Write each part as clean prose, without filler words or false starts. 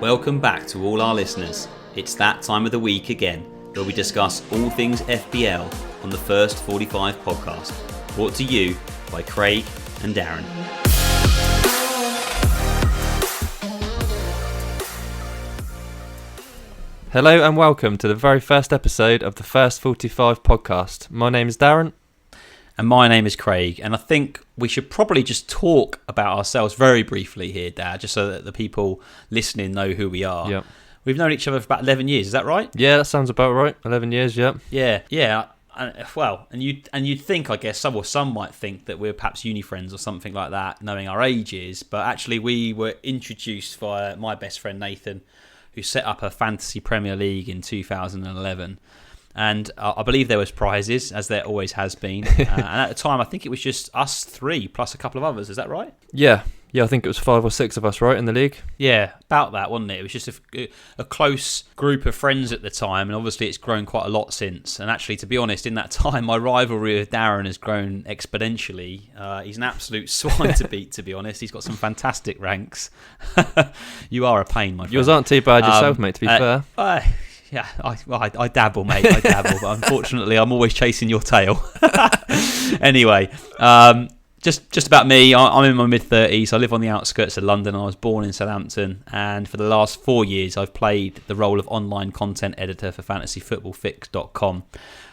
Welcome back to all our listeners. It's that time of the week again, where we discuss all things FPL on the First 45 podcast, brought to you by Craig and Darren. Hello and welcome to the very first episode of the First 45 podcast. My name is Darren. And my name is Craig, and I think we should probably just talk about ourselves very briefly here, Dad, just so that the people listening know who we are. Yep. We've known each other for about 11 years, is that right? Yeah, that sounds about right. 11 years, yep. Yeah. Well, and you'd think, I guess, some might think that we're perhaps uni friends or something like that, knowing our ages, but actually we were introduced via my best friend Nathan, who set up a fantasy Premier League in 2011. And I believe there was prizes, as there always has been. And at the time, I think it was just us three plus a couple of others. Is that right? Yeah, I think it was 5 or 6 of us, right, in the league? Yeah, about that, wasn't it? It was just a close group of friends at the time, and obviously it's grown quite a lot since. And actually, to be honest, in that time, my rivalry with Darren has grown exponentially. He's an absolute swine to beat, to be honest. He's got some fantastic ranks. You are a pain, my friend. Yours aren't too bad yourself, mate, to be fair. Yeah, I dabble, mate. I dabble, but unfortunately, I'm always chasing your tail. Anyway, just about me. I'm in my mid-30s. I live on the outskirts of London. I was born in Southampton, and for the last 4 years, I've played the role of online content editor for fantasyfootballfix.com.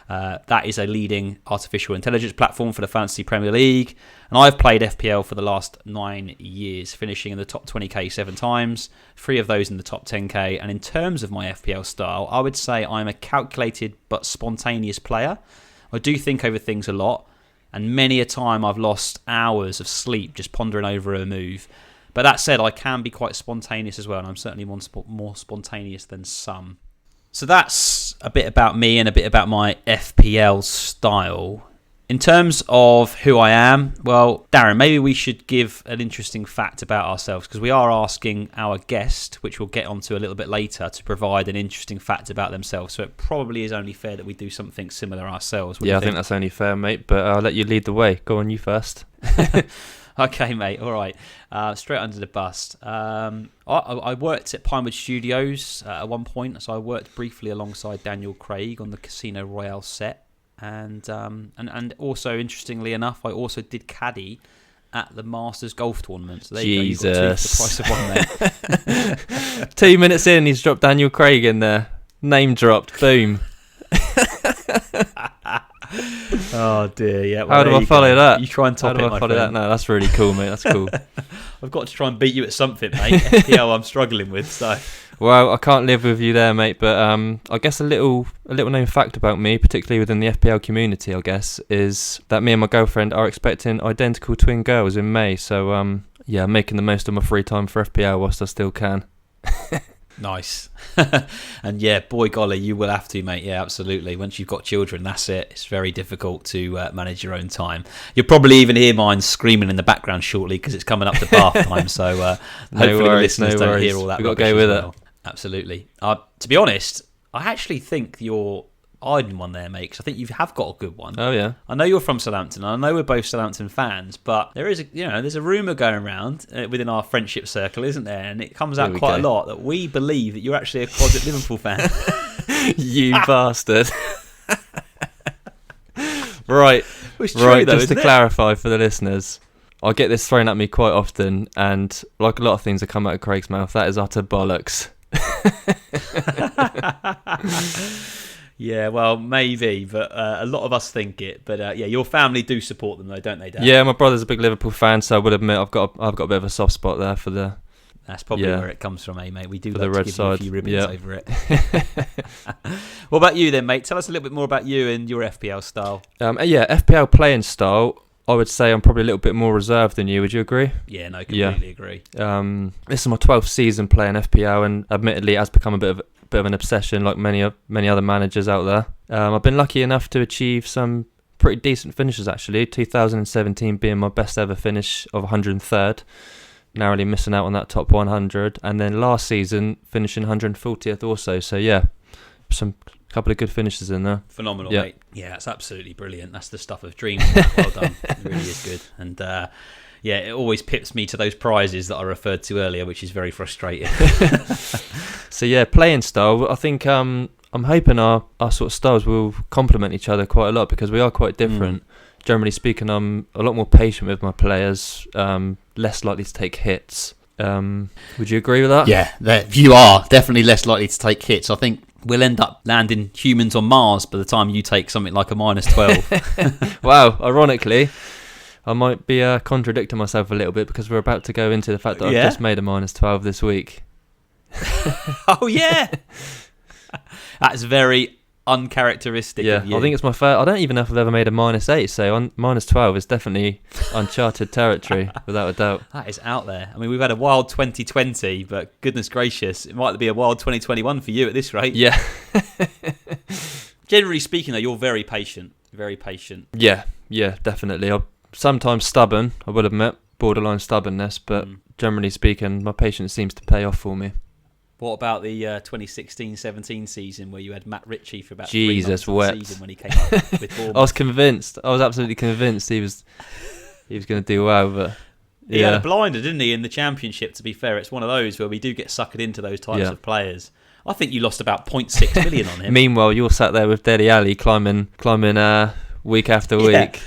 That is a leading artificial intelligence platform for the Fantasy Premier League, and I've played FPL for the last 9 years, finishing in the top 20k 7 times, 3 of those in the top 10k. And in terms of my FPL style, I would say I'm a calculated but spontaneous player. I do think over things a lot, and many a time I've lost hours of sleep just pondering over a move. But that said, I can be quite spontaneous as well, and I'm certainly more spontaneous than some. So that's a bit about me and a bit about my FPL style. In terms of who I am, well, Darren, maybe we should give an interesting fact about ourselves, because we are asking our guest, which we'll get onto a little bit later, to provide an interesting fact about themselves. So it probably is only fair that we do something similar ourselves. Yeah, I think that's only fair, mate, but I'll let you lead the way. Go on, you first. Okay, mate. All right. Straight under the bus. I worked at Pinewood Studios at one point, so I worked briefly alongside Daniel Craig on the Casino Royale set, and also, interestingly enough, I also did caddy at the Masters golf tournament. So there you go. You've got 2 for the price of one, mate. 2 minutes in, he's dropped Daniel Craig in there. Name dropped. Boom. Oh dear, yeah. Well, how do I follow that? You try and top it, my friend. That? No, that's really cool, mate. That's cool. I've got to try and beat you at something, mate. FPL I'm struggling with, so. Well, I can't live with you there, mate. But I guess a little known fact about me, particularly within the FPL community, I guess, is that me and my girlfriend are expecting identical twin girls in May. So yeah, I'm making the most of my free time for FPL whilst I still can. Nice. And yeah, boy golly, you will have to, mate. Yeah, absolutely. Once you've got children, that's it. It's very difficult to manage your own time. You'll probably even hear mine screaming in the background shortly, because it's coming up to bath time. So hopefully the listeners don't hear all that. We've got to go with it. Absolutely. To be honest, I actually think you're hiding one there, mate, because I think you have got a good one. Oh yeah. I know you're from Southampton. I know we're both Southampton fans, but there's a rumour going around within our friendship circle, isn't there? And it comes out quite a lot that we believe that you're actually a closet Liverpool fan. You bastard. Right. It's true, though, just to clarify for the listeners, I get this thrown at me quite often, and like a lot of things that come out of Craig's mouth, that is utter bollocks. Yeah, well, maybe, but a lot of us think it. But yeah, your family do support them, though, don't they, Dad? Yeah, my brother's a big Liverpool fan, so I would admit I've got a bit of a soft spot there for the. That's probably where it comes from, mate. We do like to give you a few ribbons over it. What about you then, mate? Tell us a little bit more about you and your FPL style. Yeah, FPL playing style. I would say I'm probably a little bit more reserved than you. Would you agree? Yeah, no, completely agree. This is my 12th season playing FPL, and admittedly, it has become a bit of an obsession, like many other managers out there. I've been lucky enough to achieve some pretty decent finishes, actually. 2017 being my best ever finish of 103rd, narrowly missing out on that top 100, and then last season finishing 140th also. So yeah, some couple of good finishes in there. Phenomenal, mate. Yeah, it's absolutely brilliant. That's the stuff of dreams. Well done. It really is good. And Yeah, it always pips me to those prizes that I referred to earlier, which is very frustrating. So yeah, playing style. I think I'm hoping our sort of styles will complement each other quite a lot because we are quite different. Generally speaking, I'm a lot more patient with my players, less likely to take hits. Would you agree with that? Yeah, you are definitely less likely to take hits. I think we'll end up landing humans on Mars by the time you take something like a -12. Wow, ironically, I might be contradicting myself a little bit because we're about to go into the fact that I've just made a -12 this week. Oh, yeah. That's very uncharacteristic of you. I think it's my first. I don't even know if I've ever made a -8, so -12 is definitely uncharted territory, without a doubt. That is out there. I mean, we've had a wild 2020, but goodness gracious, it might be a wild 2021 for you at this rate. Yeah. Generally speaking, though, you're very patient. Very patient. Yeah, definitely. I'm sometimes stubborn, I will admit, borderline stubbornness, but generally speaking, my patience seems to pay off for me. What about the 2016-17 season where you had Matt Ritchie for about Jesus 3 months of the season when he came up with Bournemouth? I was convinced. I was absolutely convinced he was going to do well, but he had a blinder, didn't he, in the Championship? To be fair, it's one of those where we do get suckered into those types of players. I think you lost about 0.6 million on him. Meanwhile, you're sat there with Dele Alli climbing week after week.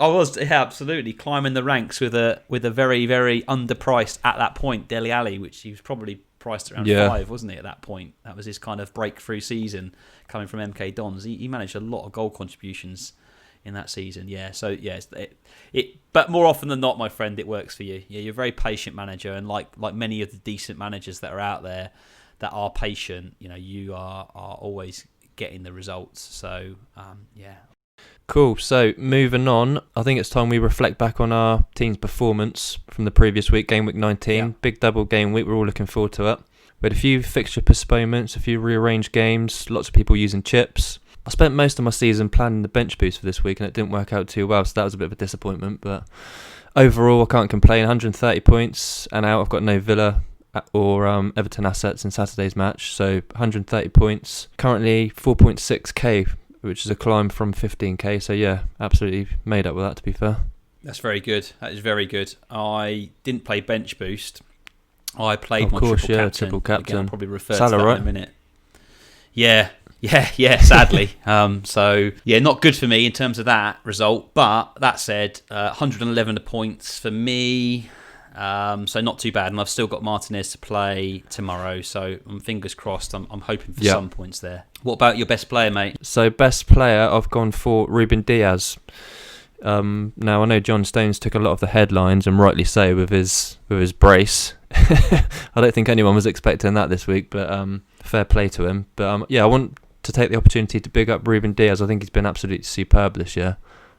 I was absolutely climbing the ranks with a very, very underpriced at that point Dele Alli, which he was probably priced around 5, wasn't he, at that point? That was his kind of breakthrough season coming from MK Dons. He managed a lot of goal contributions in that season. Yeah, so yeah, but more often than not, my friend, it works for you. Yeah, you're a very patient manager, and like many of the decent managers that are out there that are patient, you are always getting the results. So yeah. Cool. So moving on, I think it's time we reflect back on our team's performance from the previous week, game week 19. Yeah. Big double game week. We're all looking forward to it. We had a few fixture postponements, a few rearranged games, lots of people using chips. I spent most of my season planning the bench boost for this week and it didn't work out too well, so that was a bit of a disappointment. But overall, I can't complain. 130 points and out. I've got no Villa or Everton assets in Saturday's match, so 130 points. Currently 4.6k, which is a climb from 15k, so yeah, absolutely made up with that, to be fair. That's very good. That is very good. I didn't play bench boost. I played triple captain. Again, I'll probably refer to that in a minute. Yeah, sadly. So, yeah, not good for me in terms of that result. But that said, 111 points for me. So not too bad. And I've still got Martinez to play tomorrow. So I'm fingers crossed. I'm hoping for some points there. What about your best player, mate? So best player, I've gone for Ruben Diaz. Now I know John Stones took a lot of the headlines, and rightly so, with his brace. I don't think anyone was expecting that this week, but fair play to him. But I want to take the opportunity to big up Ruben Diaz. I think he's been absolutely superb this year.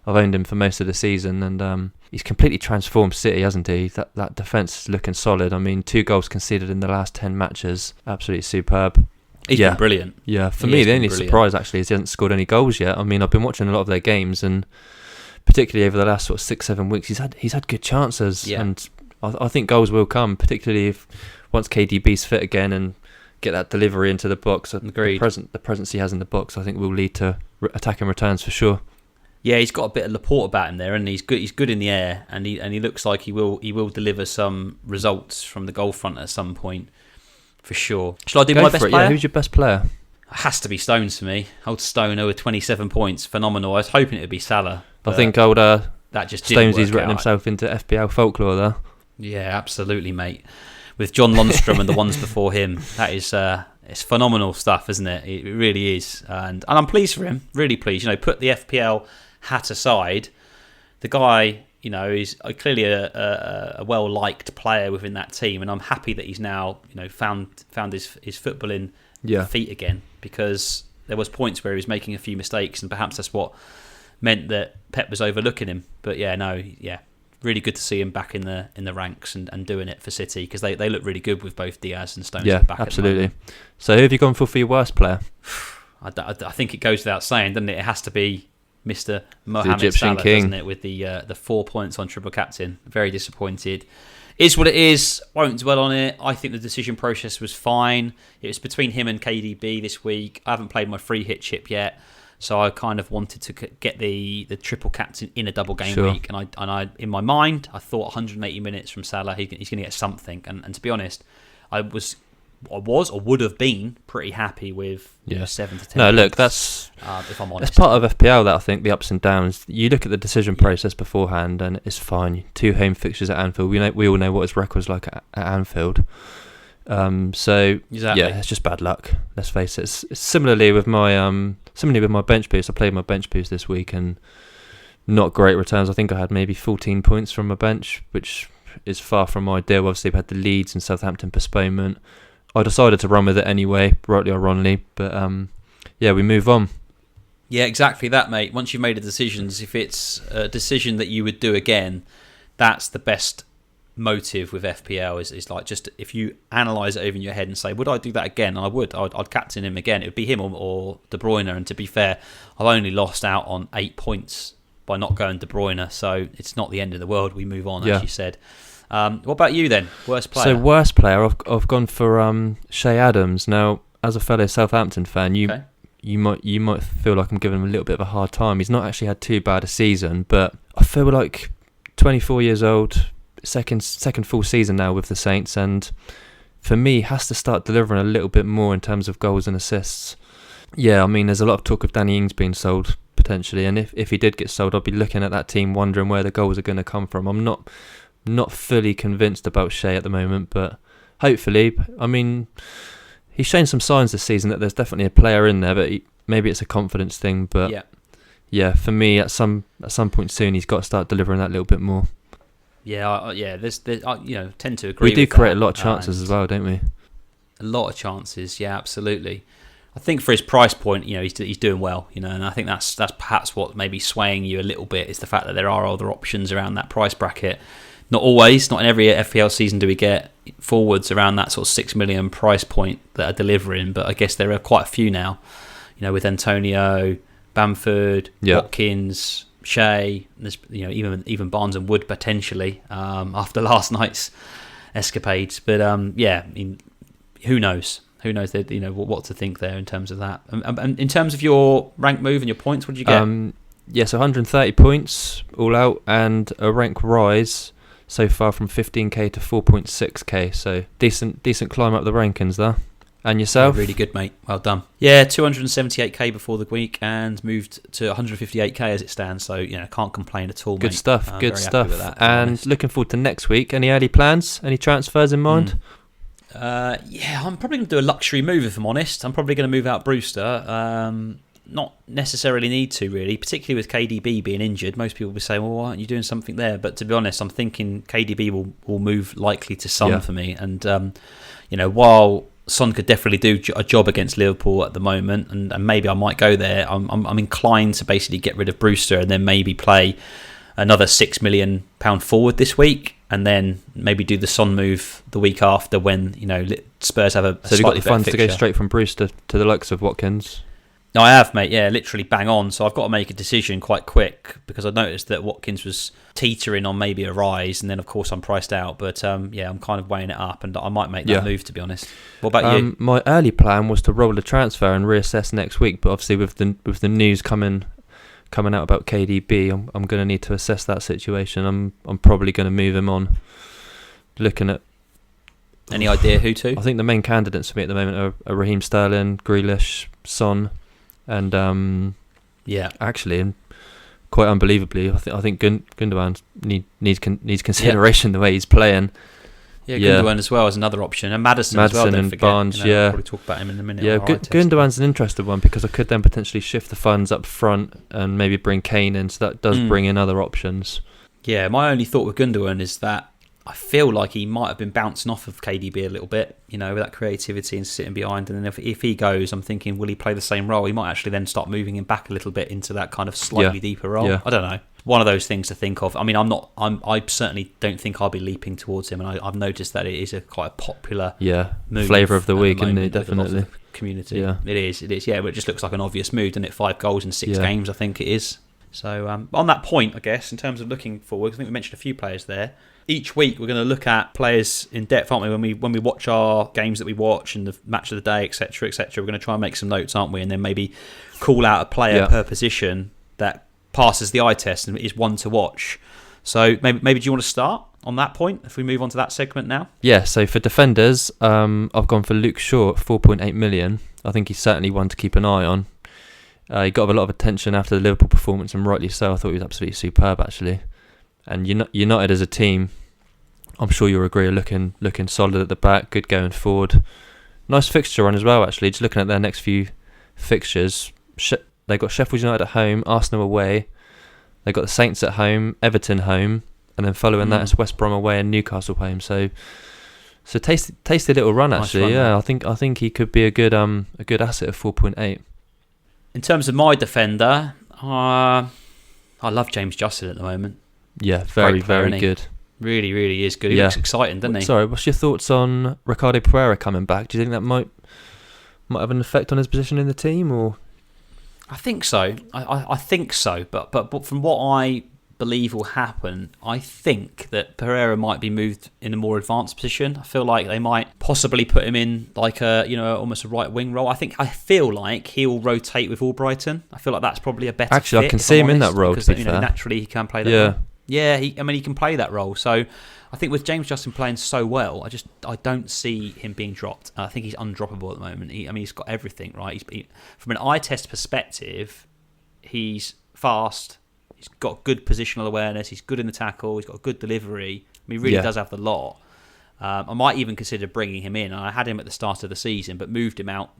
I've owned him for most of the season, and he's completely transformed City, hasn't he? That defence is looking solid. I mean, 2 goals conceded in the last 10 matches. Absolutely superb. He's been brilliant. Yeah, for me, the only surprise actually is he hasn't scored any goals yet. I mean, I've been watching a lot of their games, and particularly over the last sort of 6-7 weeks, he's had good chances, and I think goals will come, particularly if once KDB's fit again and get that delivery into the box. Agreed. The presence he has in the box, I think, will lead to attacking returns for sure. Yeah, he's got a bit of Laporte about him there, and he's good. He's good in the air, and he looks like he will deliver some results from the goal front at some point, for sure. Shall I do my best player? Yeah, who's your best player? It has to be Stones for me. Old Stone with 27 points, phenomenal. I was hoping it would be Salah. I think old that just Stonesy's written himself into FPL folklore there. Yeah, absolutely, mate. With John Lundstrom and the ones before him, that is it's phenomenal stuff, isn't it? It really is, and I'm pleased for him. Really pleased. Put the FPL hat aside, the guy, is clearly a well-liked player within that team, and I'm happy that he's now, found his footballing feet again, because there was points where he was making a few mistakes, and perhaps that's what meant that Pep was overlooking him. But really good to see him back in the ranks and doing it for City, because they look really good with both Diaz and Stones back. Absolutely. So who have you gone for your worst player? I think it goes without saying, doesn't it? It has to be Mr. Mohamed Salah, doesn't it? With the 4 points on triple captain. Very disappointed. Is what it is. Won't dwell on it. I think the decision process was fine. It was between him and KDB this week. I haven't played my free hit chip yet, So I kind of wanted to get the triple captain in a double game Sure. week, and I in my mind I thought 180 minutes from Salah, he's going to get something, and to be honest, I was or would have been pretty happy with 7 to 10. No, look, points, if I'm honest, that's part of FPL. That I think the ups and downs. You look at the decision process beforehand, and it's fine. 2 home fixtures at Anfield. We all know what his record's like at Anfield. So exactly. yeah, it's just bad luck. Let's face it. It's similarly with my bench boost. I played my bench boost this week and not great returns. I think I had maybe 14 points from my bench, which is far from ideal. Obviously, we had the Leeds and Southampton postponement. I decided to run with it anyway, rightly or wrongly. But we move on. Yeah, exactly that, mate. Once you've made a decision, if it's a decision that you would do again, that's the best motive with FPL is like, just if you analyse it over in your head and say, would I do that again? I would. I'd captain him again. It would be him or De Bruyne. And to be fair, I've only lost out on 8 points by not going De Bruyne, so it's not the end of the world. We move on, as you said. What about you then? Worst player? So worst player, I've gone for Shay Adams. Now, as a fellow Southampton fan, you might feel like I'm giving him a little bit of a hard time. He's not actually had too bad a season, but I feel like 24 years old, second full season now with the Saints, and for me, has to start delivering a little bit more in terms of goals and assists. Yeah, I mean, there's a lot of talk of Danny Ings being sold potentially, and if he did get sold, I'd be looking at that team wondering where the goals are going to come from. I'm not fully convinced about Shay at the moment, but hopefully, I mean, he's shown some signs this season that there's definitely a player in there, but maybe it's a confidence thing. But yeah, for me, at some point soon, he's got to start delivering that little bit more. There's tend to agree. We do create a lot of chances as well, don't we? A lot of chances, yeah, absolutely. I think for his price point, he's doing well, and I think that's perhaps what may be swaying you a little bit, is the fact that there are other options around that price bracket. Not always, not in every FPL season do we get forwards around that sort of 6 million price point that are delivering, but I guess there are quite a few now, with Antonio, Bamford, Watkins, Shea, there's, even Barnes and Wood potentially after last night's escapades. But who knows? Who knows what to think there in terms of that. And in terms of your rank move and your points, what did you get? So 130 points all out, and a rank rise so far from 15k to 4.6k. So decent climb up the rankings there. And yourself? Yeah, really good, mate. Well done. Yeah, 278k before the week and moved to 158k as it stands. So, can't complain at all, good mate. Stuff, good stuff. That, and looking forward to next week. Any early plans? Any transfers in mind? I'm probably going to do a luxury move, if I'm honest. I'm probably going to move out Brewster. Not necessarily need to, really, particularly with KDB being injured. Most people will be saying, well, why aren't you doing something there? But to be honest, I'm thinking KDB will move likely to Son for me. And, while Son could definitely do a job against Liverpool at the moment, and maybe I might go there, I'm inclined to basically get rid of Brewster and then maybe play another £6 million forward this week, and then maybe do the Son move the week after when Spurs have a so you've got the funds fixture. To go straight from Brewster to the likes of Watkins. No, I have, mate. Yeah, literally bang on. So I've got to make a decision quite quick because I noticed that Watkins was teetering on maybe a rise, and then of course I'm priced out. But I'm kind of weighing it up, and I might make that move, to be honest. What about you? My early plan was to roll the transfer and reassess next week, but obviously with the news coming out about KDB, I'm going to need to assess that situation. I'm probably going to move him on. Looking at any idea who to? I think the main candidates for me at the moment are Raheem Sterling, Grealish, Son. And actually, and quite unbelievably, I think Gundogan needs consideration the way he's playing. Yeah, Gundogan as well is another option, and Maddison as well. Don't and forget. Barnes. We'll probably talk about him in a minute. Yeah, Gundogan's an interesting one because I could then potentially shift the funds up front and maybe bring Kane in, so that does bring in other options. Yeah, my only thought with Gundogan is that I feel like he might have been bouncing off of KDB a little bit, with that creativity and sitting behind. And then if he goes, I'm thinking, will he play the same role? He might actually then start moving him back a little bit into that kind of slightly deeper role. Yeah. I don't know. One of those things to think of. I mean, I certainly don't think I'll be leaping towards him, and I've noticed that it is quite a popular move flavour of the week, isn't it? Definitely. Community. Yeah. It is. Yeah, but it just looks like an obvious move, doesn't it? 5 goals in 6 games, I think it is. So on that point, I guess, in terms of looking forward, I think we mentioned a few players there. Each week we're going to look at players in depth, aren't we? When we watch our games that we watch and the match of the day, etc., etc. We're going to try and make some notes, aren't we? And then maybe call out a player per position that passes the eye test and is one to watch. So maybe do you want to start on that point if we move on to that segment now? Yeah, so for defenders, I've gone for Luke Shaw at 4.8 million. I think he's certainly one to keep an eye on. He got a lot of attention after the Liverpool performance, and rightly so. I thought he was absolutely superb, actually. And United as a team, I'm sure you'll agree, are looking solid at the back, good going forward. Nice fixture run as well, actually. Just looking at their next few fixtures, they got Sheffield United at home, Arsenal away. They got the Saints at home, Everton home, and then following that is West Brom away and Newcastle home. So tasty little run, actually. Nice run, I think he could be a good asset at 4.8. In terms of my defender, I love James Justin at the moment. Yeah, very good. Really, really is good. He looks exciting, doesn't he? Sorry, what's your thoughts on Ricardo Pereira coming back? Do you think that might have an effect on his position in the team, or? I think so. I think so. But from what I believe will happen, I think that Pereira might be moved in a more advanced position. I feel like they might possibly put him in like almost a right wing role. I feel like he'll rotate with Albrighton. I feel like that's probably a better Actually, fit, I can see him in that role, because, to be fair. Naturally he can play that role. Yeah, he can play that role. So I think with James Justin playing so well, I don't see him being dropped. I think he's undroppable at the moment. He's got everything, right? From an eye test perspective, he's fast. He's got good positional awareness. He's good in the tackle. He's got good delivery. He really does have the lot. I might even consider bringing him in. I had him at the start of the season, but moved him out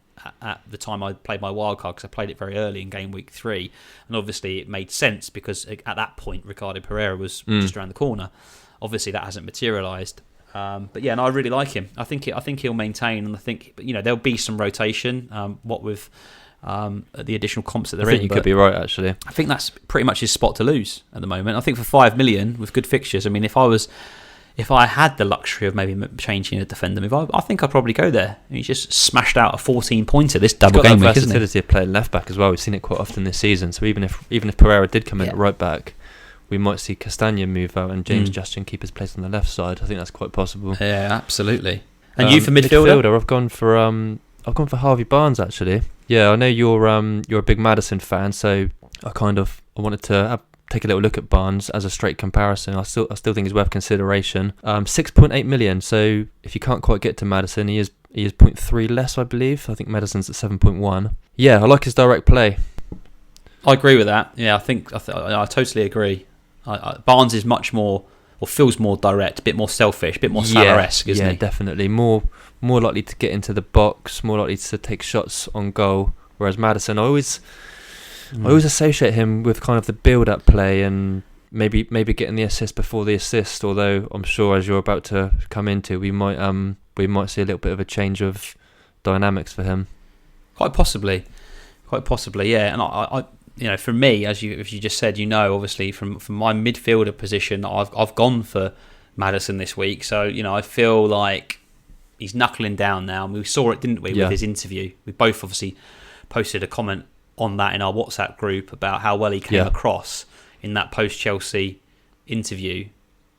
at the time I played my wildcard because I played it very early in game week 3. And obviously it made sense because at that point, Ricardo Pereira was just around the corner. Obviously that hasn't materialised. But yeah, and I really like him. I think he'll maintain, and I think there'll be some rotation. What with the additional comps that they're in. I think you could be right, actually. I think that's pretty much his spot to lose at the moment. I think for 5 million with good fixtures, I mean, if I had the luxury of maybe changing a defender move, I think I'd probably go there. He's just smashed out a 14-pointer this double game week, isn't he? He's got that versatility of playing left back as well. We've seen it quite often this season. So even if Pereira did come in at right back, we might see Castagna move out and James Justin keep his place on the left side. I think that's quite possible. Yeah, absolutely. And you for midfielder? I've gone for Harvey Barnes, actually. Yeah, I know you're a big Maddison fan, so I wanted to take a little look at Barnes as a straight comparison. I still think he's worth consideration. 6.8 million. So if you can't quite get to Maddison, he is 0.3 less, I believe. I think Maddison's at 7.1. Yeah, I like his direct play. I agree with that. Yeah, I totally agree. Barnes is much more, or feels more direct, a bit more selfish, a bit more Salah-esque, isn't he? Yeah, definitely. More likely to get into the box, more likely to take shots on goal. Whereas Maddison, I always associate him with kind of the build-up play and maybe getting the assist before the assist. Although I'm sure, as you're about to come into, we might see a little bit of a change of dynamics for him. Quite possibly, yeah. And I for me, as you just said, obviously from my midfielder position, I've gone for Maddison this week. So I feel like he's knuckling down now. And we saw it, didn't we, with his interview? We both obviously posted a comment on that in our WhatsApp group about how well he came across in that post-Chelsea interview.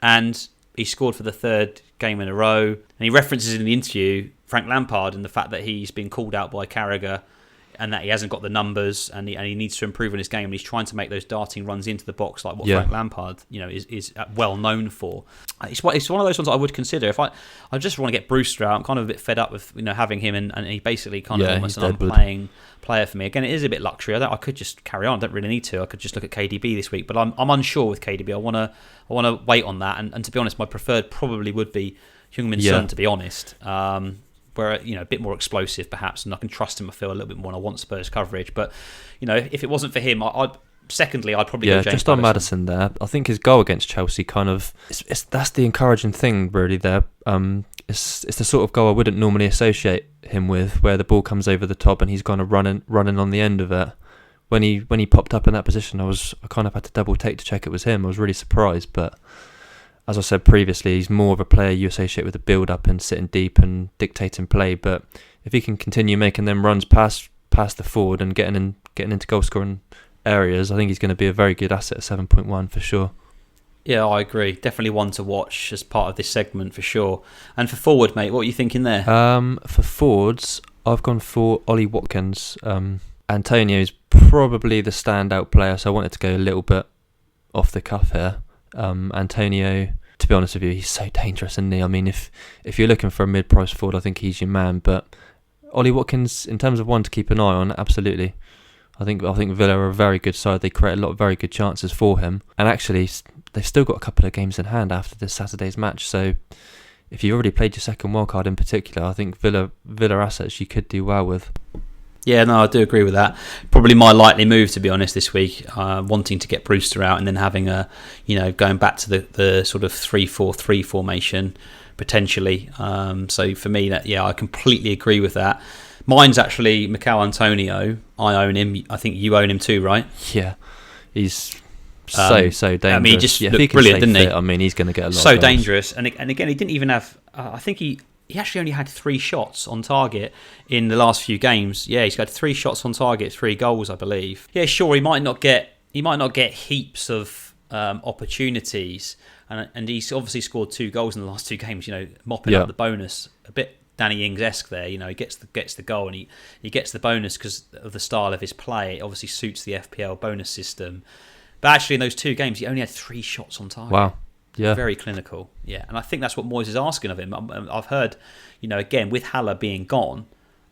And he scored for the 3rd game in a row. And he references in the interview Frank Lampard and the fact that he's been called out by Carragher and that he hasn't got the numbers and he needs to improve on his game, and he's trying to make those darting runs into the box like what Frank Lampard is well known for. It's one of those ones I would consider. If I just want to get Brewster out, I'm kind of a bit fed up with having him, and he basically kind of almost an unplaying player for me. Again, it is a bit luxury. I could just carry on. I don't really need to. I could just look at KDB this week, but I'm unsure with KDB. I want to wait on that, and to be honest, my preferred probably would be Heung-min Son, to be honest. Where a bit more explosive perhaps, and I can trust him. I feel a little bit more, and I want Spurs coverage. But if it wasn't for him, I'd probably go James just on Maddison there. I think his goal against Chelsea that's the encouraging thing really there. It's the sort of goal I wouldn't normally associate him with, where the ball comes over the top and he's kind of running on the end of it. When he popped up in that position, I kind of had to double take to check it was him. I was really surprised, but as I said previously, he's more of a player you associate with the build-up and sitting deep and dictating play. But if he can continue making them runs past the forward and getting into goal-scoring areas, I think he's going to be a very good asset at 7.1 for sure. Yeah, I agree. Definitely one to watch as part of this segment for sure. And for forward, mate, what are you thinking there? For forwards, I've gone for Ollie Watkins. Antonio's probably the standout player, so I wanted to go a little bit off the cuff here. Antonio, to be honest with you, he's so dangerous, isn't he? I mean, if you're looking for a mid-price forward, I think he's your man. But Ollie Watkins, in terms of one to keep an eye on, absolutely. I think Villa are a very good side. They create a lot of very good chances for him. And actually, they've still got a couple of games in hand after this Saturday's match. So if you already played your second wildcard in particular, I think Villa assets you could do well with. Yeah, no, I do agree with that. Probably my likely move, to be honest, this week, wanting to get Brewster out and then having going back to the sort of 3-4-3 formation potentially. So for me, I completely agree with that. Mine's actually Mikel Antonio. I own him. I think you own him too, right? Yeah, he's so dangerous. I mean, he just if looked he can brilliant, stay didn't he? fit, I mean, he's going to get a lot. So of goals. dangerous, and again, he didn't even have. I think he actually only had 3 shots on target in the last few games. Yeah, he's got 3 shots on target, 3 goals, I believe. Yeah, sure, he might not get heaps of opportunities, and he's obviously scored 2 goals in the last 2 games. Mopping up the bonus a bit. Danny Ings-esque there, he gets the goal and he gets the bonus because of the style of his play. It obviously suits the FPL bonus system. But actually, in those 2 games, he only had 3 shots on target. Wow, yeah, very clinical. Yeah, and I think that's what Moyes is asking of him. I've heard, again with Haller being gone,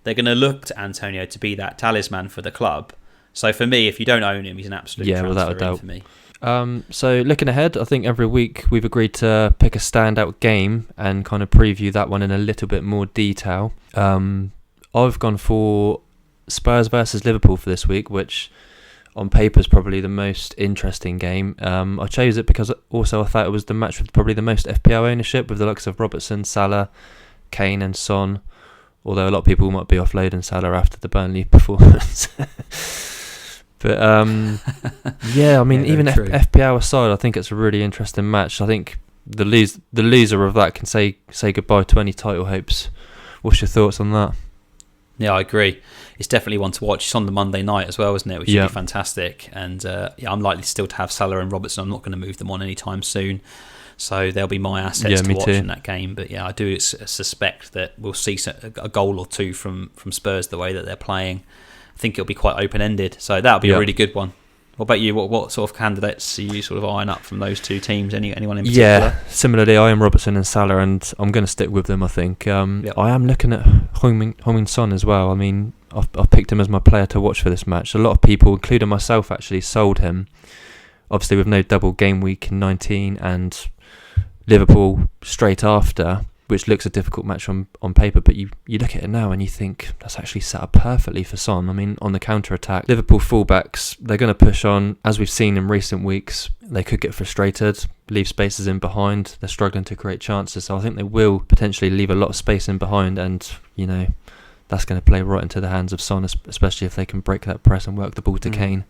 they're going to look to Antonio to be that talisman for the club. So for me, if you don't own him, he's an absolute transfer without a doubt for me. So looking ahead, I think every week we've agreed to pick a standout game and kind of preview that one in a little bit more detail. I've gone for Spurs versus Liverpool for this week, which on paper is probably the most interesting game. I chose it because also I thought it was the match with probably the most FPL ownership, with the likes of Robertson, Salah, Kane and Son, although a lot of people might be offloading Salah after the Burnley performance. But I mean, even FPL aside, I think it's a really interesting match. I think the loser of that can say goodbye to any title hopes. What's your thoughts on that? Yeah, I agree. It's definitely one to watch. It's on the Monday night as well, isn't it? Which should be fantastic. And I'm likely still to have Salah and Robertson. I'm not going to move them on anytime soon. So they'll be my assets to watch in that game. But yeah, I do suspect that we'll see a goal or 2 from Spurs the way that they're playing. I think it'll be quite open-ended, so that'll be a really good one. What about you? What sort of candidates are you sort of eyeing up from those 2 teams? Anyone in particular? Yeah, similarly, I am Robertson and Salah, and I'm going to stick with them, I think. I am looking at Heung-min Son as well. I mean, I've picked him as my player to watch for this match. A lot of people, including myself, actually sold him. Obviously, with no double game week in 19 and Liverpool straight after, which looks a difficult match on paper, but you look at it now and you think that's actually set up perfectly for Son. I mean, on the counter-attack, Liverpool fullbacks, they're going to push on. As we've seen in recent weeks, they could get frustrated, leave spaces in behind. They're struggling to create chances, so I think they will potentially leave a lot of space in behind, and, that's going to play right into the hands of Son, especially if they can break that press and work the ball to Kane.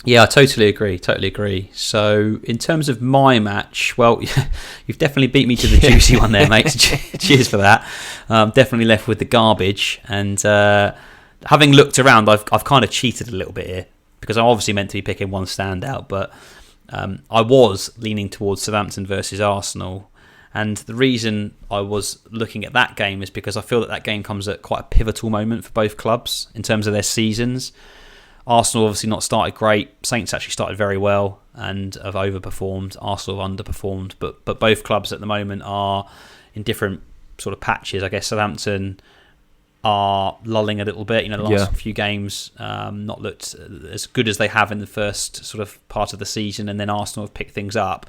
Yeah, I totally agree. So, in terms of my match, well, you've definitely beat me to the juicy one there, mate. Cheers for that. Definitely left with the garbage. And having looked around, I've kind of cheated a little bit here, because I'm obviously meant to be picking one standout, but I was leaning towards Southampton versus Arsenal. And the reason I was looking at that game is because I feel that game comes at quite a pivotal moment for both clubs in terms of their seasons. Arsenal obviously not started great. Saints actually started very well and have overperformed. Arsenal have underperformed, but both clubs at the moment are in different sort of patches. I guess Southampton are lulling a little bit. The last few games not looked as good as they have in the first sort of part of the season, and then Arsenal have picked things up.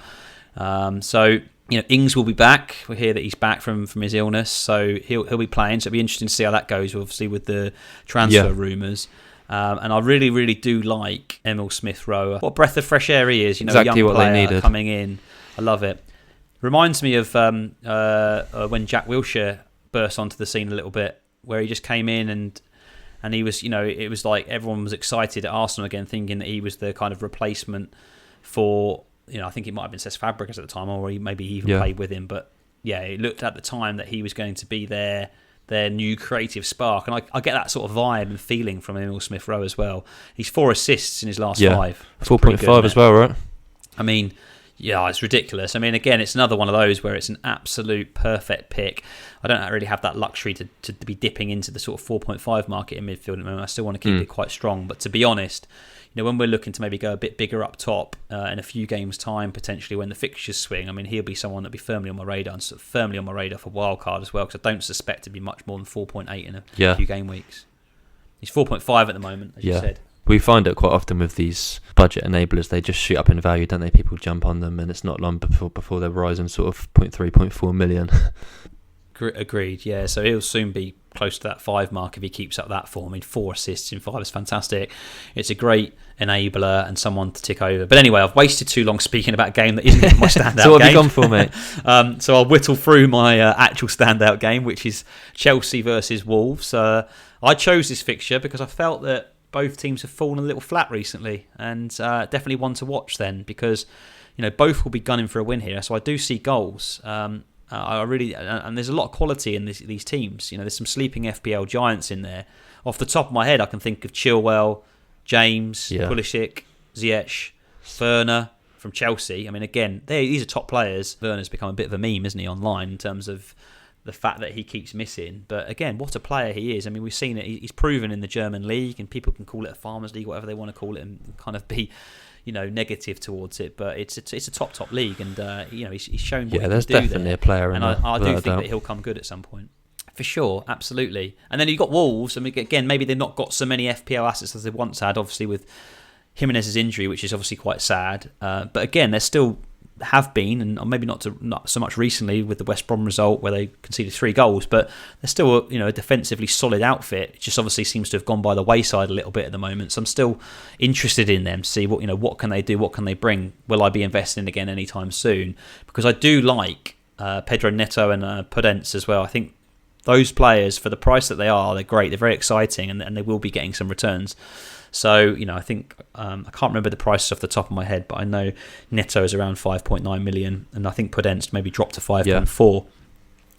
So Ings will be back. We hear that he's back from his illness, so he'll be playing. So it'll be interesting to see how that goes. Obviously with the transfer rumours. And I really, really do like Emil Smith-Rowe. What a breath of fresh air he is. Exactly a young what player they needed. Coming in. I love it. Reminds me of when Jack Wilshere burst onto the scene a little bit, where he just came in and he was, it was like everyone was excited at Arsenal again, thinking that he was the kind of replacement for, I think it might have been Cesc Fabregas at the time, or maybe he even played with him. But yeah, it looked at the time that he was going to be the their new creative spark. And I get that sort of vibe and feeling from Emil Smith-Rowe as well. He's 4 assists in his last 5. 4.5 as well, right? I mean, yeah, it's ridiculous. I mean, again, it's another one of those where it's an absolute perfect pick. I don't really have that luxury to be dipping into the sort of 4.5 market in midfield at the moment. I still want to keep it quite strong. But to be honest, when we're looking to maybe go a bit bigger up top in a few games' time, potentially when the fixtures swing, I mean, he'll be someone that'll be firmly on my radar and sort of firmly on my radar for wildcard as well, because I don't suspect to be much more than 4.8 in a few game weeks. He's 4.5 at the moment, as you said. We find it quite often with these budget enablers. They just shoot up in value, don't they? People jump on them, and it's not long before they're rising sort of 0.3, 0.4 million. Agreed, yeah. So he'll soon be close to that 5 mark if he keeps up that form. I mean, 4 assists in 5 is fantastic. It's a great enabler and someone to tick over. But anyway, I've wasted too long speaking about a game that isn't my standout game. So what have you gone for, mate? So I'll whittle through my actual standout game, which is Chelsea versus Wolves. I chose this fixture because I felt that both teams have fallen a little flat recently, and definitely one to watch then, because both will be gunning for a win here. So I do see goals. I really, and there's a lot of quality in these teams. There's some sleeping FPL giants in there. Off the top of my head, I can think of Chilwell, James, Pulisic, Ziyech, Werner from Chelsea. I mean, again, these are top players. Werner's become a bit of a meme, isn't he, online in terms of the fact that he keeps missing. But again, what a player he is. I mean, we've seen it. He's proven in the German league, and people can call it a farmers league, whatever they want to call it, and kind of be negative towards it, but it's a top league, and he's shown what he can do there. There's definitely a player, and I do think that he'll come good at some point, for sure, absolutely. And then you've got Wolves. I mean, again, maybe they've not got so many FPL assets as they once had, obviously with Jimenez's injury, which is obviously quite sad. But again, they're still have been, and maybe not so much recently with the West Brom result where they conceded 3 goals, but they're still a defensively solid outfit. It just obviously seems to have gone by the wayside a little bit at the moment. So I'm still interested in them to see what can they do, what can they bring. Will I be investing again anytime soon? Because I do like Pedro Neto and Podence as well. I think those players, for the price that they're great. They're very exciting, and they will be getting some returns. So, I think, I can't remember the prices off the top of my head, but I know Neto is around 5.9 million, and I think Podence maybe dropped to 5.4.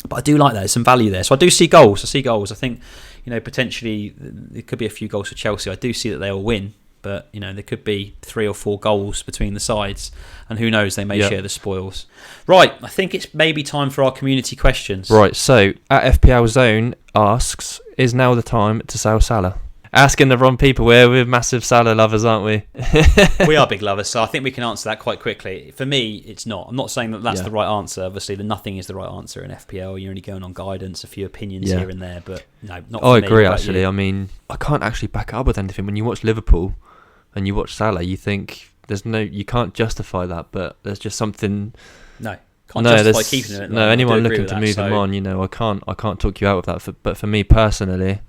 But I do like that. There's some value there. So I do see goals. I think, potentially there could be a few goals for Chelsea. I do see that they will win, but, there could be 3 or 4 goals between the sides, and who knows, they may share the spoils. Right, I think it's maybe time for our community questions. Right, so at FPL Zone asks, is now the time to sell Salah? Asking the wrong people. We're massive Salah lovers, aren't we? We are big lovers, so I think we can answer that quite quickly. For me, it's not. I'm not saying that that's the right answer. Obviously, nothing is the right answer in FPL. You're only going on guidance, a few opinions here and there, but no, not for me. I agree, actually. I mean, I can't actually back it up with anything. When you watch Liverpool and you watch Salah, you think you can't justify that, but there's just something... Can't justify keeping it. No, anyone looking to move him on, I can't talk you out of that. But for me personally,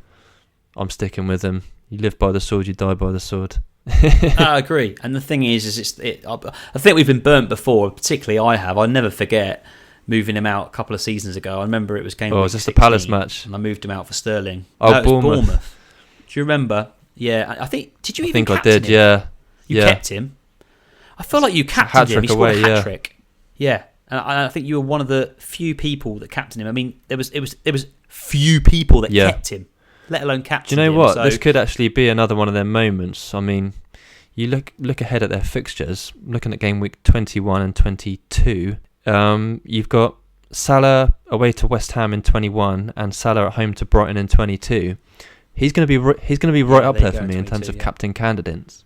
I'm sticking with him. You live by the sword, you die by the sword. I agree. And the thing is I think we've been burnt before, particularly I have. I'll never forget moving him out a couple of seasons ago. I remember it was game week 16. Was this the Palace match? And I moved him out for Sterling. Oh, no, Bournemouth. Do you remember? Yeah, I think... Did you even captain him? I did, yeah. You kept him? I feel like you captained him. He scored a hat-trick. Yeah. And I think you were one of the few people that captained him. I mean, there was few people that kept him, let alone captained him. Do you know what? So this could actually be another one of their moments. I mean, you look ahead at their fixtures, looking at game week 21 and 22. You've got Salah away to West Ham in 21 and Salah at home to Brighton in 22. He's going to be right up there for me in terms of captain candidates.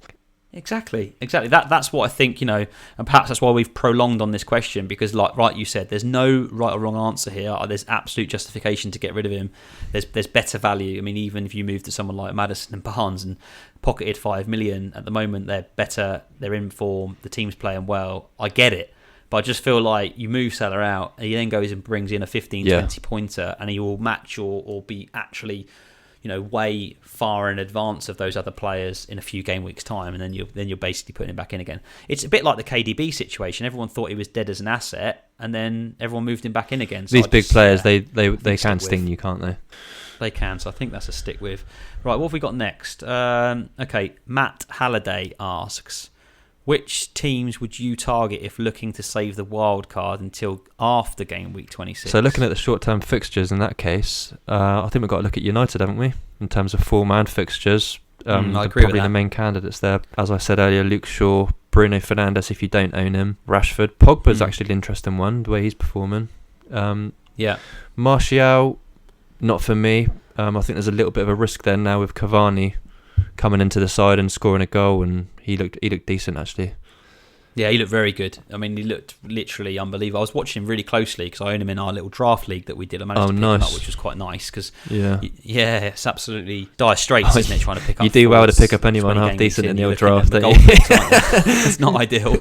Exactly. That's what I think, and perhaps that's why we've prolonged on this question, because like you said, there's no right or wrong answer here. There's absolute justification to get rid of him. There's better value. I mean, even if you move to someone like Maddison and Barnes and pocketed 5 million at the moment, they're better, they're in form, the team's playing well. I get it. But I just feel like you move Salah out, and he then goes and brings in a 15-20 pointer, and he will match or be actually, way far in advance of those other players in a few game weeks' time, and then you're basically putting him back in again. It's a bit like the KDB situation. Everyone thought he was dead as an asset, and then everyone moved him back in again. So these big players, they can sting you, can't they? They can, so I think that's a stick with. Right, what have we got next? Okay, Matt Halliday asks, which teams would you target if looking to save the wild card until after game week 26? So looking at the short-term fixtures in that case, I think we've got to look at United, haven't we? In terms of 4-man fixtures. I agree with probably that. the main candidates there. As I said earlier, Luke Shaw, Bruno Fernandes if you don't own him, Rashford. Pogba's actually an interesting one, the way he's performing. Yeah. Martial, not for me. I think there's a little bit of a risk there now with Cavani coming into the side and scoring a goal, and he looked decent actually. Yeah, he looked very good. I mean, he looked literally unbelievable. I was watching him really closely because I own him in our little draft league that we did. I managed to pick him up, which was quite nice because, yeah, it's absolutely dire straits, isn't it, trying to pick up. You do well to pick up anyone half decent in the old draft, don't you? It's not ideal.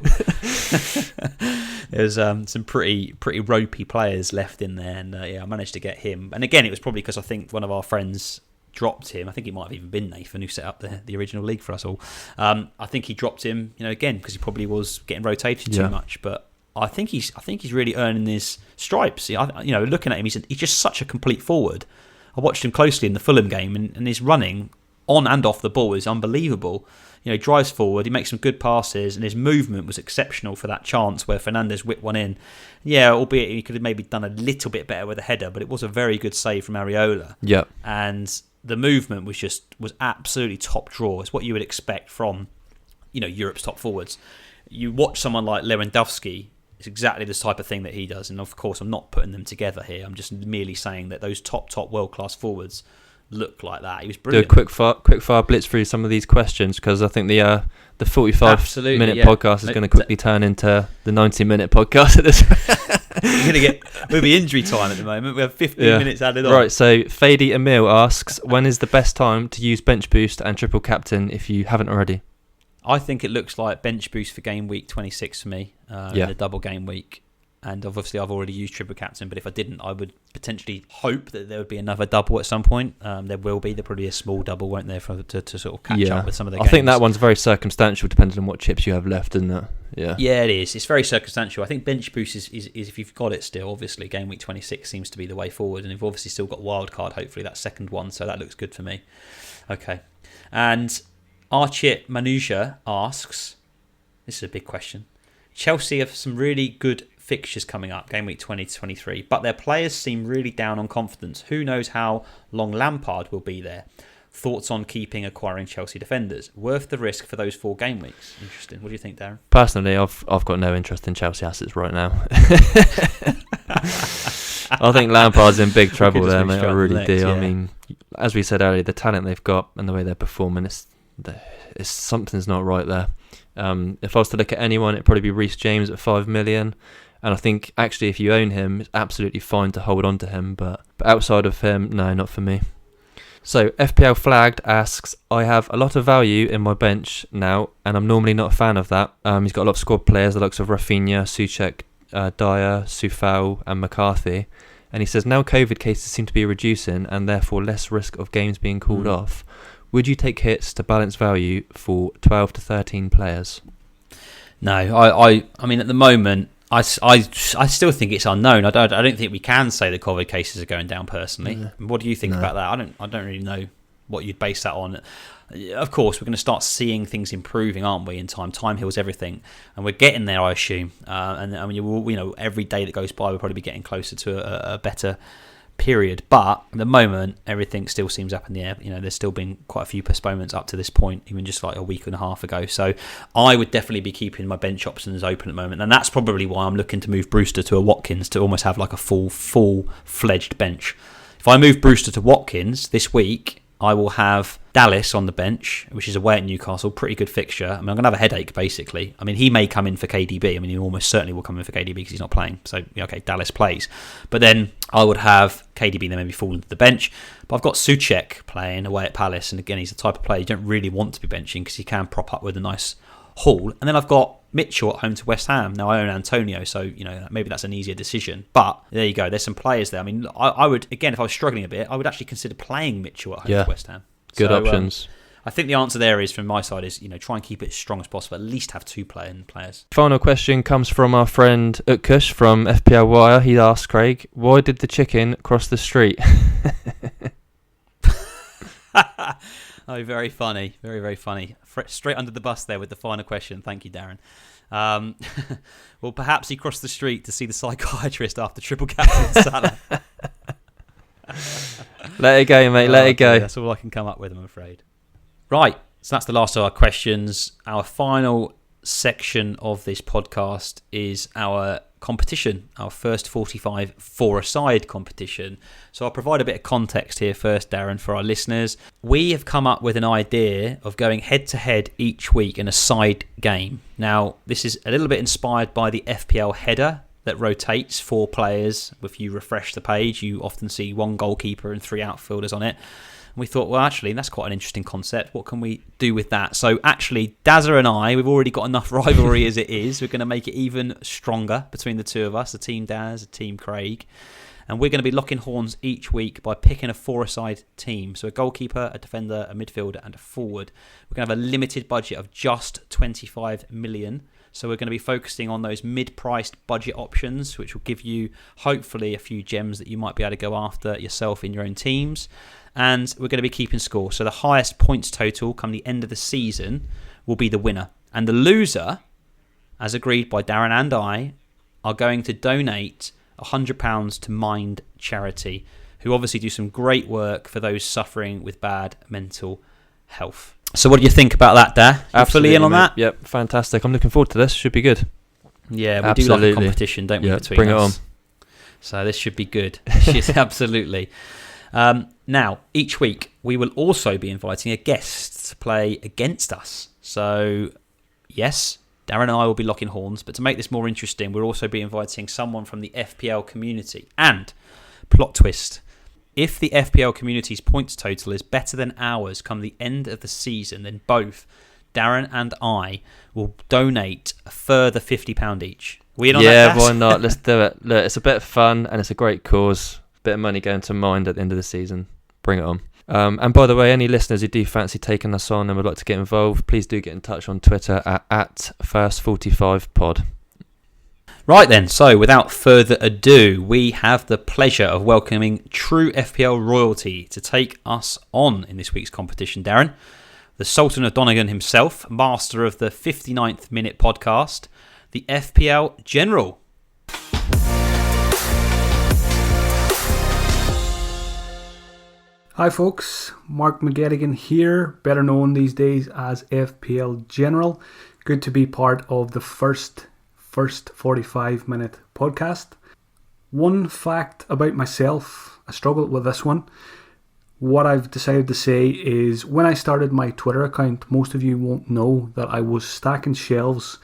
There's some pretty ropey players left in there, and I managed to get him. And again, it was probably because I think one of our friends dropped him. I think it might have even been Nathan who set up the original league for us all. I think he dropped him, again because he probably was getting rotated too much. But I think he's really earning his stripes. Looking at him, he's just such a complete forward. I watched him closely in the Fulham game, and his running on and off the ball is unbelievable. He drives forward, he makes some good passes, and his movement was exceptional for that chance where Fernandes whipped one in. Yeah, albeit he could have maybe done a little bit better with a header, but it was a very good save from Areola. Yeah, and the movement was absolutely top draw. It's what you would expect from, Europe's top forwards. You watch someone like Lewandowski, it's exactly the type of thing that he does. And of course, I'm not putting them together here. I'm just merely saying that those top world-class forwards look like that. He was brilliant. Do a quick fire blitz through some of these questions because I think the 45-minute podcast is going to quickly turn into the 90-minute podcast at this. We're going to get maybe injury time at the moment. We have 15 minutes added on. Right, so Fady Emil asks, when is the best time to use bench boost and triple captain if you haven't already? I think it looks like bench boost for game week 26 for me, in the double game week. And obviously I've already used triple captain, but if I didn't, I would potentially hope that there would be another double at some point. There will be. There'll probably be a small double, won't there, to sort of catch up with some of the games. I think that one's very circumstantial depending on what chips you have left, isn't it? Yeah, it is. It's very circumstantial. I think bench boost is if you've got it still, obviously game week 26 seems to be the way forward, and you've obviously still got wild card, hopefully that second one, so that looks good for me. Okay. And Archit Manuja asks, this is a big question, Chelsea have some really good fixtures coming up, game week 20 to 23, but their players seem really down on confidence. Who knows how long Lampard will be there? Thoughts on acquiring Chelsea defenders? Worth the risk for those 4 game weeks? Interesting. What do you think, Darren? Personally, I've got no interest in Chelsea assets right now. I think Lampard's in big trouble there, mate. I really do. Yeah. I mean, as we said earlier, the talent they've got and the way they're performing, it's something's not right there. If I was to look at anyone, it'd probably be Reece James at 5 million. And I think, actually, if you own him, it's absolutely fine to hold on to him. But outside of him, no, not for me. So, FPL Flagged asks, I have a lot of value in my bench now, and I'm normally not a fan of that. He's got a lot of squad players, the likes of Rafinha, Souček, Dyer, Soufal, and McCarthy. And he says, now COVID cases seem to be reducing, and therefore less risk of games being called off. Would you take hits to balance value for 12 to 13 players? No, I mean, at the moment, I still think it's unknown. I don't think we can say the COVID cases are going down personally. What do you think about that? I don't really know what you'd base that on. Of course, we're going to start seeing things improving, aren't we? In time heals everything, and we're getting there, I assume. And I mean, every day that goes by, we'll probably be getting closer to a better period. But at the moment, everything still seems up in the air. There's still been quite a few postponements up to this point, even just like a week and a half ago. So I would definitely be keeping my bench options open at the moment, and that's probably why I'm looking to move Brewster to a Watkins to almost have like a full-fledged bench. If I move Brewster to Watkins this week, I will have Dallas on the bench, which is away at Newcastle. Pretty good fixture. I mean, I'm going to have a headache, basically. I mean, he may come in for KDB. I mean, he almost certainly will come in for KDB because he's not playing. So, okay, Dallas plays. But then I would have KDB then maybe fall into the bench. But I've got Souček playing away at Palace. And again, he's the type of player you don't really want to be benching because he can prop up with a nice haul. And then I've got Mitchell at home to West Ham. Now, I own Antonio, so maybe that's an easier decision. But there you go. There's some players there. I mean, I would, again, if I was struggling a bit, I would actually consider playing Mitchell at home to West Ham. Good options. I think the answer there is, from my side, is try and keep it as strong as possible. At least have 2 players. Final question comes from our friend Utkush from FPL Wire. He asked Craig, why did the chicken cross the street? Oh, very funny. Very, very funny. Straight under the bus there with the final question. Thank you, Darren. Well, perhaps he crossed the street to see the psychiatrist after triple captain Salah. Let it go, mate. Let it go. That's all I can come up with, I'm afraid. Right. So that's the last of our questions. Our final section of this podcast is our competition, our first 45 four-a-side competition. So I'll provide a bit of context here first, Darren, for our listeners. We have come up with an idea of going head-to-head each week in a side game. Now, this is a little bit inspired by the FPL header that rotates 4 players. If you refresh the page, you often see 1 goalkeeper and 3 outfielders on it. And we thought, well, actually, that's quite an interesting concept. What can we do with that? So actually, Dazza and I, we've already got enough rivalry as it is. We're going to make it even stronger between the two of us, the Team Daz, the Team Craig. And we're going to be locking horns each week by picking a four-a-side team. So a goalkeeper, a defender, a midfielder, and a forward. We're going to have a limited budget of just 25 million. So we're going to be focusing on those mid-priced budget options, which will give you, hopefully, a few gems that you might be able to go after yourself in your own teams. And we're going to be keeping score. So the highest points total come the end of the season will be the winner. And the loser, as agreed by Darren and I, are going to donate £100 to Mind Charity, who obviously do some great work for those suffering with bad mental health. So what do you think about that, Dar? Absolutely, fully in on mate. that? Yep, fantastic. I'm looking forward to this. Should be good. Yeah, we Absolutely. do like a competition, don't we, between bring us? it on. So this should be good. Absolutely. Now, each week, we will also be inviting a guest to play against us. So, yes, Darren and I will be locking horns, but to make this more interesting, we'll also be inviting someone from the FPL community. And, plot twist, if the FPL community's points total is better than ours come the end of the season, then both Darren and I will donate a further £50 each. We in on that, Yeah, why not? Let's do it. Look, it's a bit of fun and it's a great cause. Bit of money going to Mind at the end of the season. Bring it on. And by the way, any listeners who do fancy taking us on and would like to get involved, please do get in touch on Twitter at First45Pod. Right then, so without further ado, we have the pleasure of welcoming true FPL royalty to take us on in this week's competition, Darren. The Sultan of Donegal himself, master of the 59th Minute podcast, the FPL General. Hi folks, Mark McGettigan here, better known these days as FPL General. Good to be part of the first 45-minute podcast. One fact about myself, I struggled with this one. What I've decided to say is when I started my Twitter account, most of you won't know that I was stacking shelves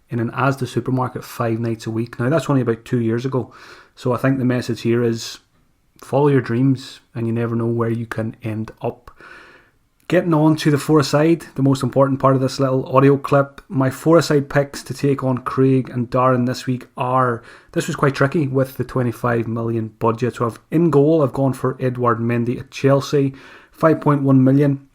in an Asda supermarket 5 nights a week. Now that's only about 2 years ago. So I think the message here is follow your dreams and you never know where you can end up. Getting on to the four-a-side, the most important part of this little audio clip. My four-a-side picks to take on Craig and Darren this week are, this was quite tricky with the 25 million budget. So in goal, I've gone for Edouard Mendy at Chelsea, 5.1 million.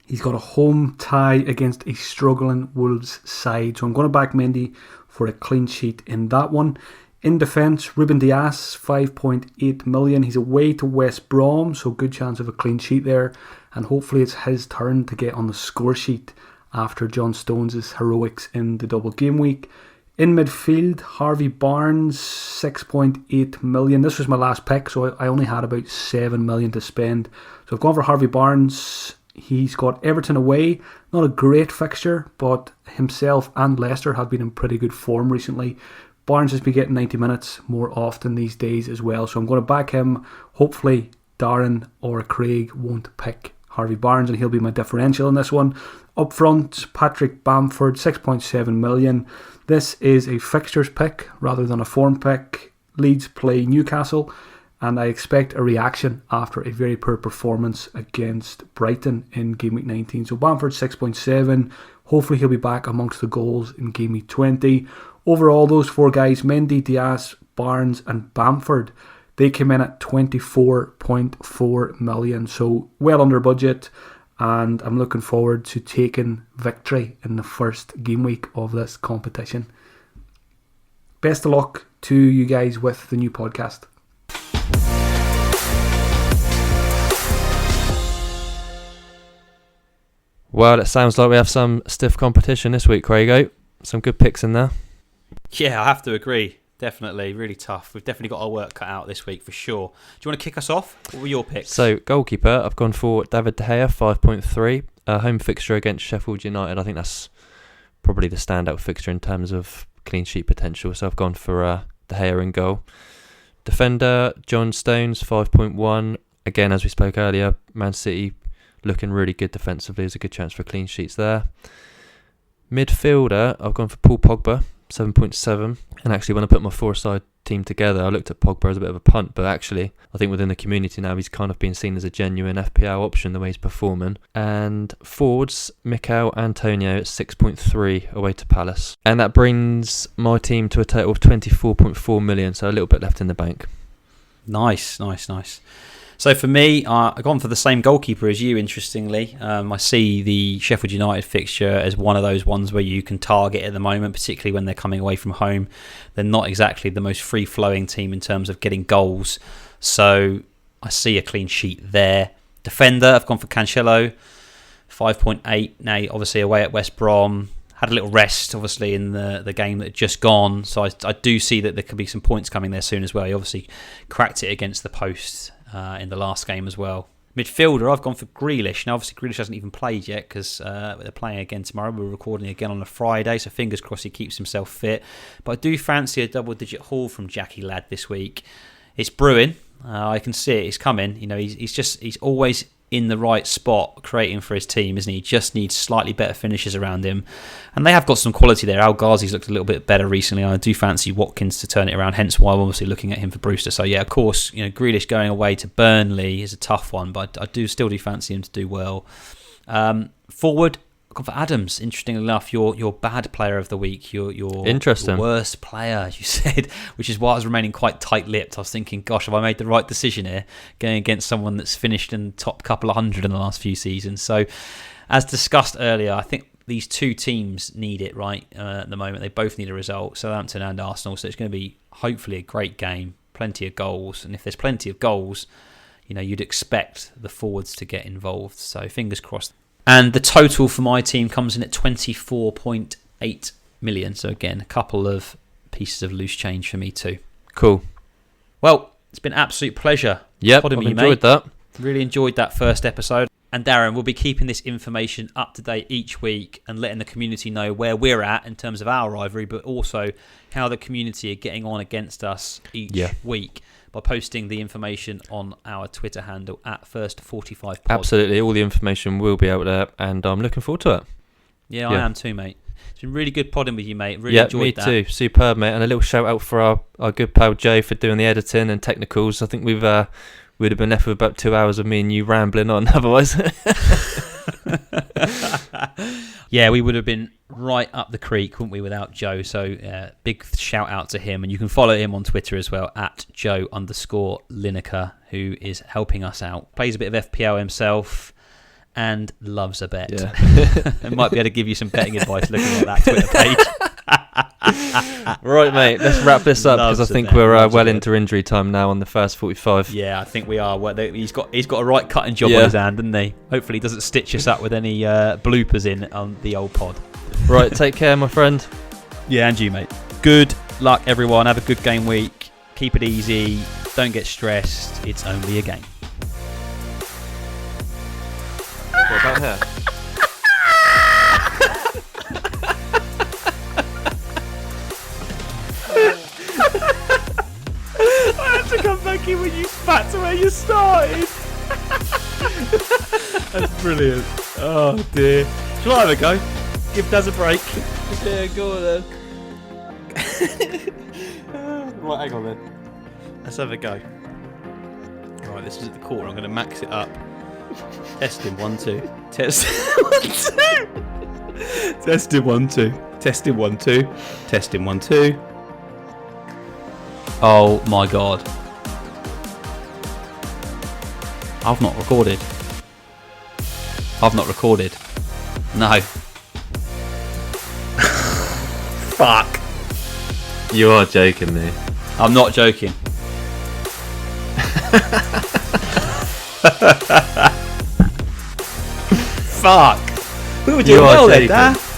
He's got a home tie against a struggling Wolves side. So I'm going to back Mendy for a clean sheet in that one. In defence, Ruben Dias, 5.8 million. He's away to West Brom, so good chance of a clean sheet there. And hopefully it's his turn to get on the score sheet after John Stones' heroics in the double game week. In midfield, Harvey Barnes, 6.8 million. This was my last pick, so I only had about 7 million to spend. So I've gone for Harvey Barnes. He's got Everton away. Not a great fixture, but himself and Leicester have been in pretty good form recently. Barnes has been getting 90 minutes more often these days as well, so I'm going to back him. Hopefully Darren or Craig won't pick Harvey Barnes and he'll be my differential in this one. Up front, Patrick Bamford, 6.7 million. This is a fixtures pick rather than a form pick. Leeds play Newcastle and I expect a reaction after a very poor performance against Brighton in GW19. So Bamford 6.7. Hopefully he'll be back amongst the goals in GW20. Overall, those four guys, Mendy, Dias, Barnes and Bamford, they came in at 24.4 million. So well under budget, and I'm looking forward to taking victory in the first game week of this competition. Best of luck to you guys with the new podcast. Well, it sounds like we have some stiff competition this week, Craigo. Some good picks in there. Yeah, I have to agree. Definitely, really tough. We've definitely got our work cut out this week for sure. Do you want to kick us off? What were your picks? So, goalkeeper, I've gone for David De Gea, 5.3. Home fixture against Sheffield United. I think that's probably the standout fixture in terms of clean sheet potential. So I've gone for De Gea in goal. Defender, John Stones, 5.1. Again, as we spoke earlier, Man City looking really good defensively. There's a good chance for clean sheets there. Midfielder, I've gone for Paul Pogba, 7.7. And actually, when I put my four-side team together, I looked at Pogba as a bit of a punt, but actually, I think within the community now, he's kind of being seen as a genuine FPL option the way he's performing. And forwards, Mikel Antonio at 6.3 away to Palace. And that brings my team to a total of 24.4 million, so a little bit left in the bank. Nice. So for me, I've gone for the same goalkeeper as you, interestingly. I see the Sheffield United fixture as one of those ones where you can target at the moment, particularly when they're coming away from home. They're not exactly the most free-flowing team in terms of getting goals. So I see a clean sheet there. Defender, I've gone for Cancelo, 5.8. Now, obviously, away at West Brom. Had a little rest, obviously, in the game that had just gone. So I do see that there could be some points coming there soon as well. He obviously cracked it against the post in the last game as well. Midfielder, I've gone for Grealish. Now, obviously, Grealish hasn't even played yet because they're playing again tomorrow. We're recording again on a Friday, so fingers crossed he keeps himself fit. But I do fancy a double-digit haul from Jackie Ladd this week. It's brewing. I can see it. It's coming. You know, he's always in the right spot creating for his team, isn't he? He just needs slightly better finishes around him. And they have got some quality there. Al Ghazi's looked a little bit better recently. I do fancy Watkins to turn it around, hence why I'm obviously looking at him for Brewster. So yeah, of course, you know, Grealish going away to Burnley is a tough one, but I still do fancy him to do well. Forward, I've gone for Adams. Interestingly enough, your bad player of the week, your Interesting. worst player, you said, which is why I was remaining quite tight-lipped. I was thinking, gosh, have I made the right decision here, going against someone that's finished in the top couple of hundred in the last few seasons? So, as discussed earlier, I think these two teams need it right at the moment. They both need a result, Southampton and Arsenal. So it's going to be hopefully a great game, plenty of goals, and if there's plenty of goals, you know, you'd expect the forwards to get involved. So fingers crossed. And the total for my team comes in at 24.8 million. So again, a couple of pieces of loose change for me too. Cool. Well, it's been an absolute pleasure. Yep, I've enjoyed that. Really enjoyed that first episode. And Darren, we'll be keeping this information up to date each week and letting the community know where we're at in terms of our rivalry, but also how the community are getting on against us each week by posting the information on our Twitter handle at First45Pod. Absolutely, all the information will be out there, and I'm looking forward to it. Yeah, I am too, mate. It's been really good podding with you, mate. Really enjoyed that. Yeah, me too. Superb, mate. And a little shout out for our good pal Joe for doing the editing and technicals. I think we'd have been left with about 2 hours of me and you rambling on otherwise. Yeah, we would have been right up the creek, wouldn't we, without Joe? So big shout out to him. And you can follow him on Twitter as well, at Joe_Lineker, who is helping us out. Plays a bit of FPL himself and loves a bet. Yeah. And might be able to give you some betting advice looking at that Twitter page. Right, mate, let's wrap this up because I think we're well into injury time now on the first 45. Yeah, I think we are. Well, he's got a right cutting job on his hand, doesn't he? Hopefully he doesn't stitch us up with any bloopers in on the old pod. Right, take care, my friend. Yeah, and you, mate. Good luck, everyone. Have a good game week. Keep it easy. Don't get stressed. It's only a game. What about her? I had to come back in when you spat to where you started. That's brilliant. Oh dear. Shall I have a go? Give Daz a break. Yeah, go on then. Right, hang on then. Let's have a go. Right, this is at the quarter. I'm going to max it up. Testing 1 2. Test 1 2. Testing 1 2. Testing 1 2. Testing 1 2. Oh my god. I've not recorded. No. Fuck. You are joking me. I'm not joking. Fuck. We were You doing are well there, joking. Dad.